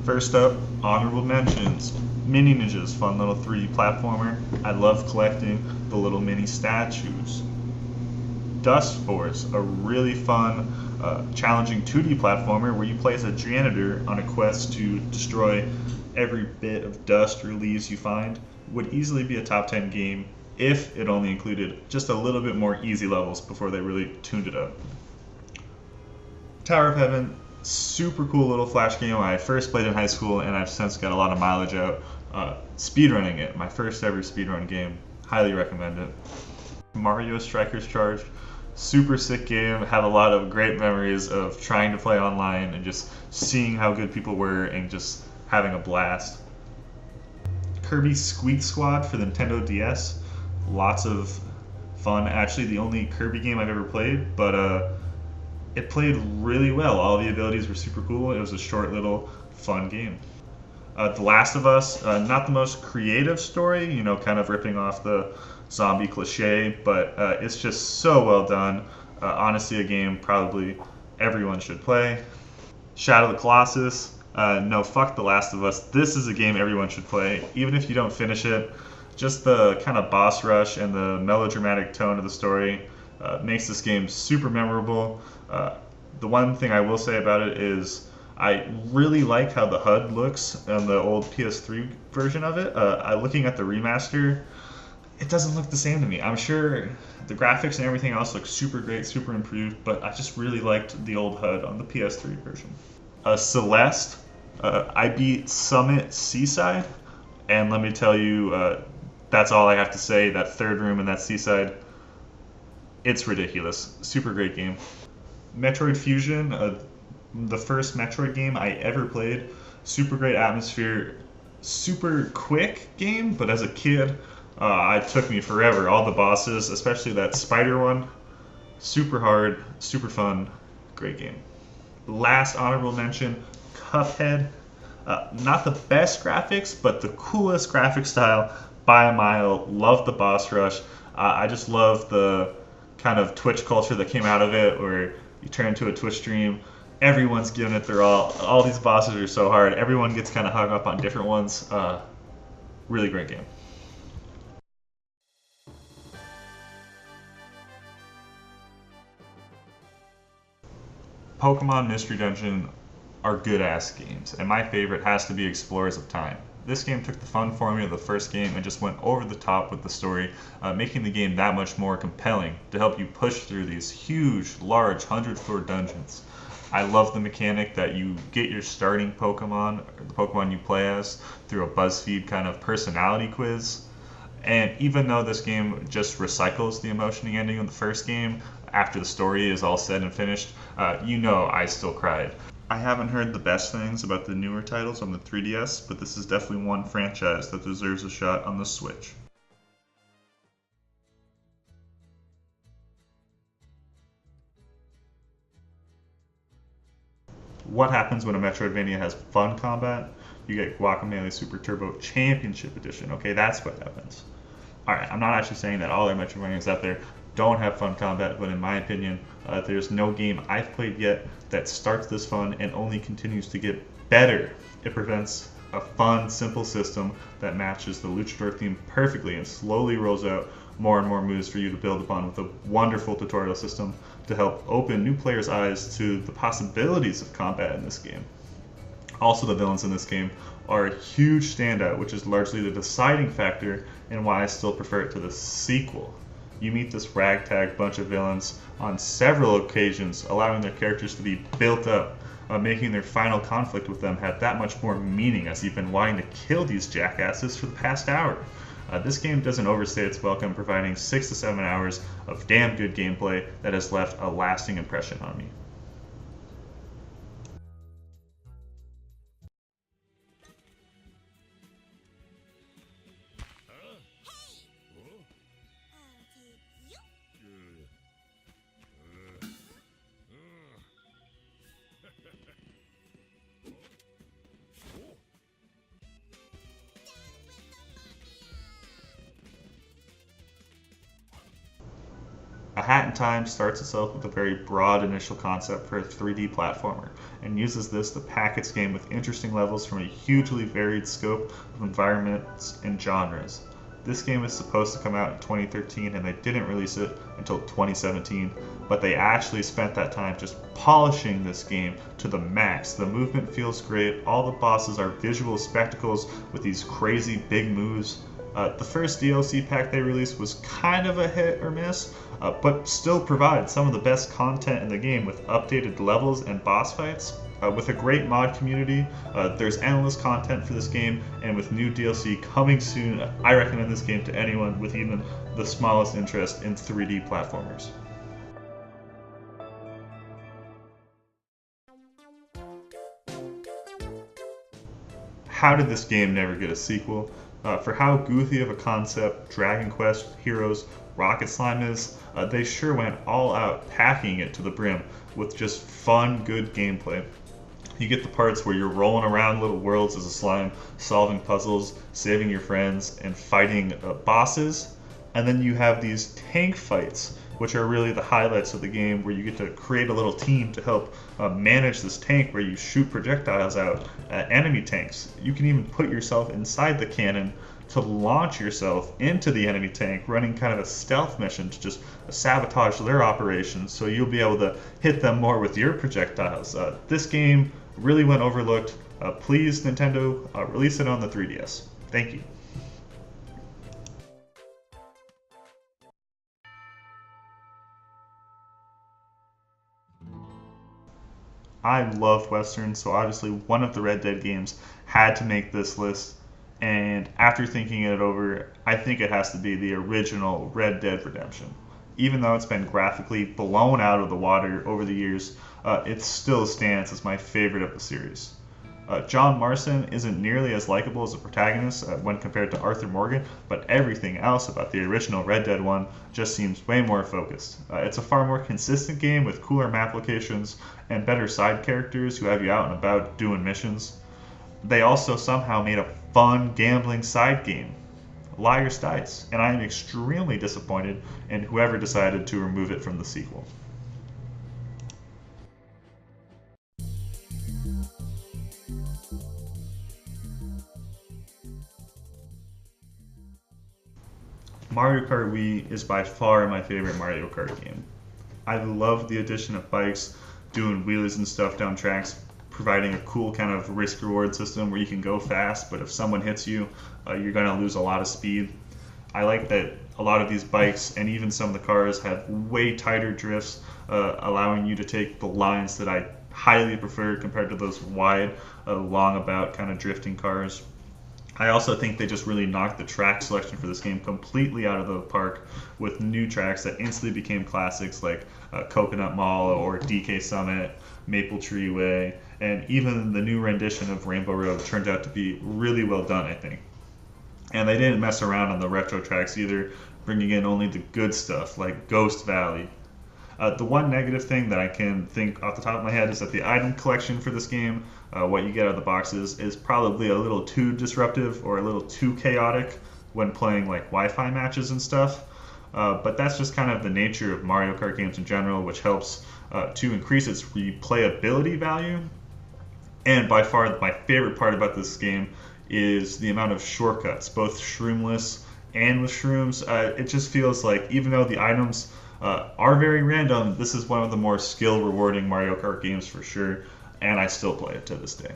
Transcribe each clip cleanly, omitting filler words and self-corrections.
First up, honorable mentions. Mini Ninjas, fun little 3D platformer. I love collecting the little mini statues. Dust Force, a really fun, challenging 2D platformer where you play as a janitor on a quest to destroy every bit of dust or leaves you find. Would easily be a top 10 game if it only included just a little bit more easy levels before they really tuned it up. Tower of Heaven, super cool little flash game I first played in high school and I've since got a lot of mileage out. Speedrunning it, my first ever speedrun game. Highly recommend it. Mario Strikers Charged, super sick game. Have a lot of great memories of trying to play online and just seeing how good people were and just having a blast. Kirby Squeak Squad for the Nintendo DS, lots of fun. Actually, the only Kirby game I've ever played, but it played really well. All the abilities were super cool. It was a short little fun game. The Last of Us, not the most creative story, kind of ripping off the zombie cliche, but it's just so well done. Honestly, a game probably everyone should play. Shadow of the Colossus, no, fuck The Last of Us. This is a game everyone should play, even if you don't finish it. Just the kind of boss rush and the melodramatic tone of the story makes this game super memorable. The one thing I will say about it is I really like how the HUD looks on the old PS3 version of it. Looking at the remaster, it doesn't look the same to me. I'm sure the graphics and everything else looks super great, super improved, but I just really liked the old HUD on the PS3 version. Celeste, I beat Summit Seaside, and let me tell you, that's all I have to say. That third room in that Seaside, it's ridiculous. Super great game. Metroid Fusion, the first Metroid game I ever played. Super great atmosphere, super quick game, but as a kid, it took me forever. All the bosses, especially that spider one, super hard, super fun, great game. Last honorable mention, Cuphead. Not the best graphics, but the coolest graphic style by a mile. Love the boss rush. I just love the kind of Twitch culture that came out of it, where you turn into a Twitch stream, everyone's giving it their all these bosses are so hard, everyone gets kind of hung up on different ones. Really great game. Pokemon Mystery Dungeon are good ass games, and my favorite has to be Explorers of Time. This game took the fun formula of the first game and just went over the top with the story, making the game that much more compelling to help you push through these huge, large 100-floor dungeons. I love the mechanic that you get your starting Pokemon, or the Pokemon you play as, through a BuzzFeed kind of personality quiz. And even though this game just recycles the emotioning ending of the first game, after the story is all said and finished, I still cried. I haven't heard the best things about the newer titles on the 3DS, but this is definitely one franchise that deserves a shot on the Switch. What happens when a Metroidvania has fun combat? You get Guacamelee Super Turbo Championship Edition. Okay, that's what happens. Alright, I'm not actually saying that all our Metroidvanias out there don't have fun combat, but in my opinion, there's no game I've played yet that starts this fun and only continues to get better. It presents a fun, simple system that matches the luchador theme perfectly and slowly rolls out more and more moves for you to build upon with a wonderful tutorial system to help open new players' eyes to the possibilities of combat in this game. Also, the villains in this game are a huge standout, which is largely the deciding factor in why I still prefer it to the sequel. You meet this ragtag bunch of villains on several occasions, allowing their characters to be built up, making their final conflict with them have that much more meaning as you've been wanting to kill these jackasses for the past hour. This game doesn't overstay its welcome, providing 6 to 7 hours of damn good gameplay that has left a lasting impression on me. A Hat in Time starts itself with a very broad initial concept for a 3D platformer and uses this to pack its game with interesting levels from a hugely varied scope of environments and genres. This game was supposed to come out in 2013 and they didn't release it until 2017, but they actually spent that time just polishing this game to the max. The movement feels great, all the bosses are visual spectacles with these crazy big moves. The first DLC pack they released was kind of a hit or miss, but still provides some of the best content in the game with updated levels and boss fights. With a great mod community, there's endless content for this game, and with new DLC coming soon, I recommend this game to anyone with even the smallest interest in 3D platformers. How did this game never get a sequel? For how goofy of a concept Dragon Quest Heroes Rocket Slime is, they sure went all out packing it to the brim with just fun, good gameplay. You get the parts where you're rolling around little worlds as a slime, solving puzzles, saving your friends, and fighting bosses. And then you have these tank fights, which are really the highlights of the game, where you get to create a little team to help manage this tank where you shoot projectiles out at enemy tanks. You can even put yourself inside the cannon to launch yourself into the enemy tank, running kind of a stealth mission to just sabotage their operations, so you'll be able to hit them more with your projectiles. This game really went overlooked. Please, Nintendo, release it on the 3DS. Thank you. I love Westerns, so obviously one of the Red Dead games had to make this list. And after thinking it over, I think it has to be the original Red Dead Redemption. Even though it's been graphically blown out of the water over the years, it still stands as my favorite of the series. John Marston isn't nearly as likable as a protagonist when compared to Arthur Morgan, but everything else about the original Red Dead one just seems way more focused. It's a far more consistent game with cooler map locations and better side characters who have you out and about doing missions. They also somehow made a fun gambling side game, Liar's Dice, and I am extremely disappointed in whoever decided to remove it from the sequel. Mario Kart Wii is by far my favorite Mario Kart game. I love the addition of bikes, doing wheelies and stuff down tracks, providing a cool kind of risk reward system where you can go fast, but if someone hits you, you're going to lose a lot of speed. I like that a lot of these bikes and even some of the cars have way tighter drifts, allowing you to take the lines that I highly prefer compared to those wide, long about kind of drifting cars. I also think they just really knocked the track selection for this game completely out of the park with new tracks that instantly became classics like Coconut Mall or DK Summit, Maple Tree Way, and even the new rendition of Rainbow Road turned out to be really well done, I think. And they didn't mess around on the retro tracks either, bringing in only the good stuff like Ghost Valley. The one negative thing that I can think off the top of my head is that the item collection for this game, what you get out of the boxes, is probably a little too disruptive or a little too chaotic when playing like Wi-Fi matches and stuff. But that's just kind of the nature of Mario Kart games in general, which helps to increase its replayability value. And by far my favorite part about this game is the amount of shortcuts, both shroomless and with shrooms. It just feels like even though the items are very random, this is one of the more skill rewarding Mario Kart games for sure, and I still play it to this day.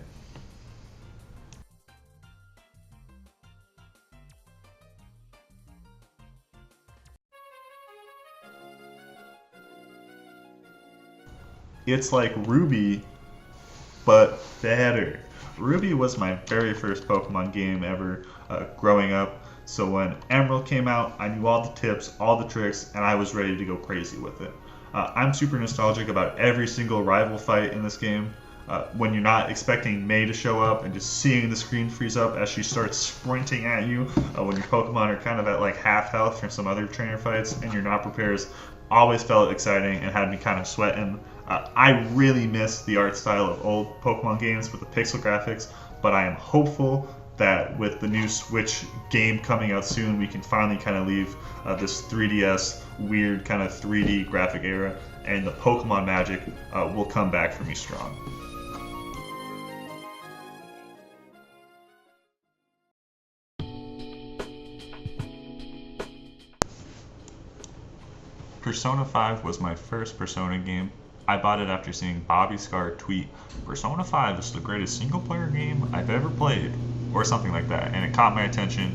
It's like Ruby, but better. Ruby was my very first Pokemon game ever growing up. So when Emerald came out, I knew all the tips, all the tricks, and I was ready to go crazy with it. I'm super nostalgic about every single rival fight in this game. When you're not expecting May to show up and just seeing the screen freeze up as she starts sprinting at you when your Pokemon are kind of at like half health from some other trainer fights and you're not prepared, always felt exciting and had me kind of sweating. I really miss the art style of old Pokemon games with the pixel graphics, but I am hopeful that with the new Switch game coming out soon, we can finally kind of leave this 3DS weird kind of 3D graphic era, and the Pokemon magic will come back for me strong. Persona 5 was my first Persona game. I bought it after seeing Bobby Scar tweet, "Persona 5 is the greatest single-player game I've ever played," or something like that, and it caught my attention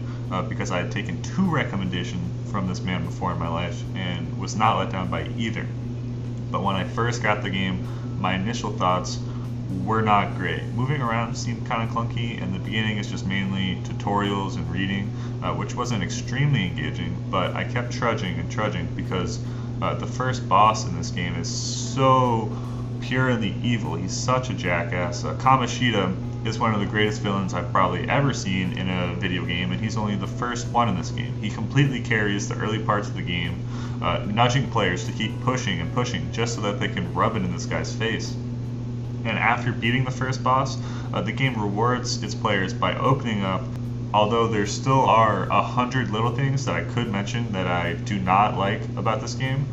because I had taken 2 recommendations from this man before in my life and was not let down by either. But when I first got the game, my initial thoughts were not great. Moving around seemed kind of clunky, and the beginning is just mainly tutorials and reading, which wasn't extremely engaging, but I kept trudging and trudging because the first boss in this game is so purely evil. He's such a jackass. Kamoshida is one of the greatest villains I've probably ever seen in a video game, and he's only the first one in this game. He completely carries the early parts of the game, nudging players to keep pushing and pushing just so that they can rub it in this guy's face. And after beating the first boss, the game rewards its players by opening up, although there still are 100 little things that I could mention that I do not like about this game,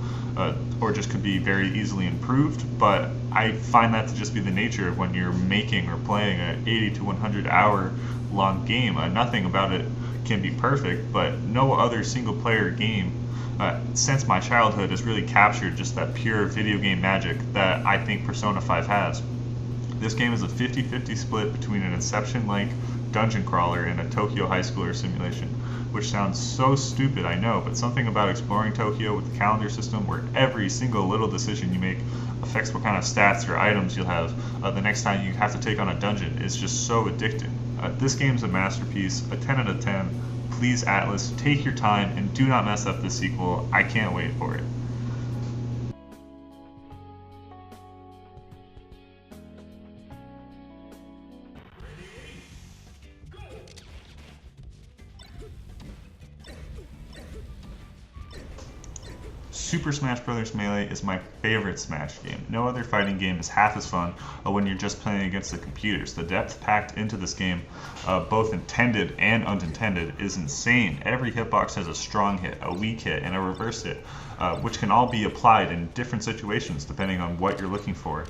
or just could be very easily improved, but I find that to just be the nature of when you're making or playing an 80 to 100 hour long game. Nothing about it can be perfect, but no other single player game since my childhood has really captured just that pure video game magic that I think Persona 5 has. This game is a 50-50 split between an Inception-like dungeon crawler and a Tokyo high schooler simulation, which sounds so stupid, I know, but something about exploring Tokyo with a calendar system where every single little decision you make affects what kind of stats or items you'll have the next time you have to take on a dungeon is just so addicting. This game's a masterpiece, a 10 out of 10. Please, Atlas, take your time and do not mess up the sequel. I can't wait for it. Super Smash Bros. Melee is my favorite Smash game. No other fighting game is half as fun when you're just playing against the computers. The depth packed into this game, both intended and unintended, is insane. Every hitbox has a strong hit, a weak hit, and a reverse hit, which can all be applied in different situations depending on what you're looking for.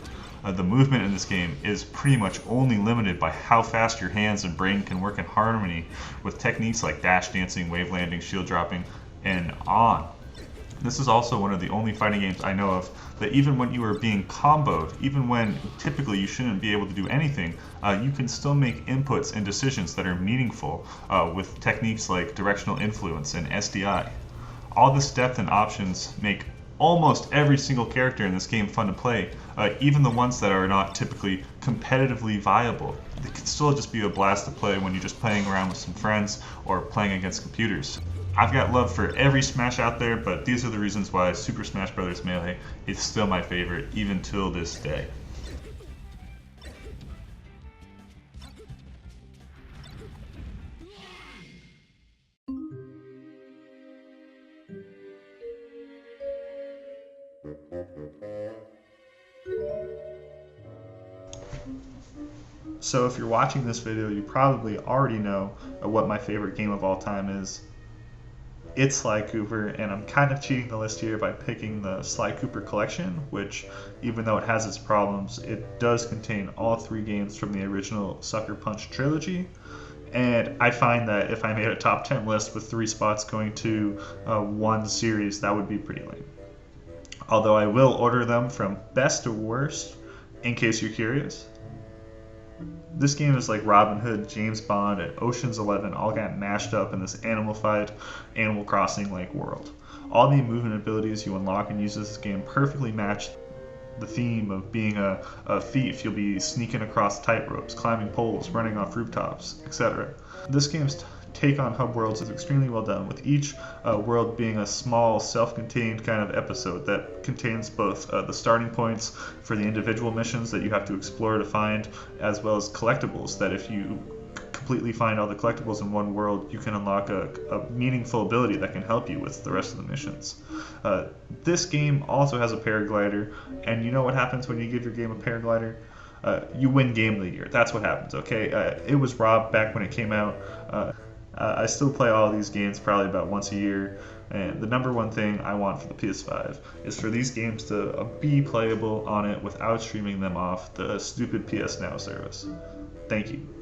The movement in this game is pretty much only limited by how fast your hands and brain can work in harmony with techniques like dash dancing, wave landing, shield dropping, and on. This is also one of the only fighting games I know of that even when you are being comboed, even when typically you shouldn't be able to do anything, you can still make inputs and decisions that are meaningful with techniques like directional influence and SDI. All this depth and options make almost every single character in this game fun to play, even the ones that are not typically competitively viable. It can still just be a blast to play when you're just playing around with some friends or playing against computers. I've got love for every Smash out there, but these are the reasons why Super Smash Bros. Melee is still my favorite, even till this day. So if you're watching this video, you probably already know what my favorite game of all time is. It's Sly Cooper, and I'm kind of cheating the list here by picking the Sly Cooper collection, which, even though it has its problems, it does contain all 3 games from the original Sucker Punch trilogy. And I find that if I made a top 10 list with 3 spots going to one series, that would be pretty lame. Although I will order them from best to worst, in case you're curious. This game is like Robin Hood, James Bond, and Ocean's 11 all got mashed up in this animalified Animal Crossing-like world. All the movement abilities you unlock and use this game perfectly match the theme of being a thief. You'll be sneaking across tight ropes, climbing poles, running off rooftops, etc. This game's take on hub worlds is extremely well done, with each world being a small, self-contained kind of episode that contains both the starting points for the individual missions that you have to explore to find, as well as collectibles that if you completely find all the collectibles in one world, you can unlock a meaningful ability that can help you with the rest of the missions. This game also has a paraglider, and you know what happens when you give your game a paraglider? you win Game of the Year. That's what happens, okay? It was robbed back when it came out. I still play all these games probably about once a year. And the number one thing I want for the PS5 is for these games to be playable on it without streaming them off the stupid PS Now service. Thank you.